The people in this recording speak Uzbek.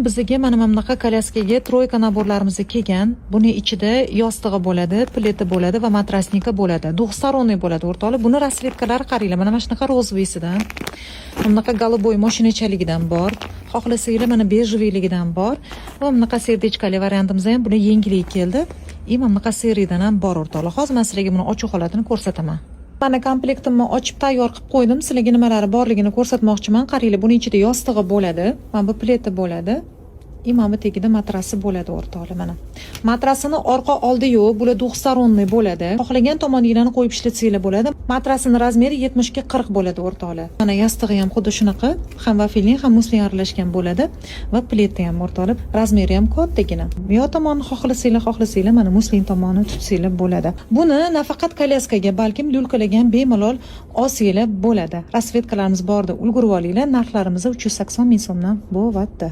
bizga mana bunaqa kolyaskaga troyka naborlarimiz kelgan. Buni ichida yostig'i bo'ladi, pleti bo'ladi va matrasnika bo'ladi. Duxstoronniy bo'ladi o'rtoqlar. Buni rasvetkalari qaranglar, mana shunaqa rozoviysidan. Bunaqa голубой mashinachaligidan bor. Xohlasanglar mana bejeviyligidan bor. Va bunaqa serdechkali variantimiz ham buni yengillik keldi. Mana bunaqa seriyadan ham bor o'rtoqlar. Hozir men sizlarga buni ochiq holatini ko'rsataman. Mana komplektimni ochib tayyor qilib qo'ydim. Sizlarga nimalari borligini ko'rsatmoqchiman. Qaranglar, buning ichida yostig'i bo'ladi, mana bu pleti bo'ladi. Mana bu tagida matrasi bo'ladi o'rtoqlar mana. Matrasini orqa oldi yo'q, bular duxstoronniy bo'ladi. Xohlagan tomoninglarni qo'yib ishlatsanglar bo'ladi. Matrasining razmeri 70 ga 40 bo'ladi o'rtoqlar. Mana yostig'i ham xuddi shunaqa, ham vafilning, ham musling aralashgan bo'ladi va pleti ham o'rtoqlar. Razmeri ham kattagina. Yo tomonni xohlasanglar mana musling tomonni tutsanglar bo'ladi. Buni nafaqat kolyaskaga, balkim lyulkalagan bemalol olsanglar bo'ladi. Rasvetkalarimiz borda ulgurib olinglar. Narxlarimiz 380 ming so'mdan bo'lyapti.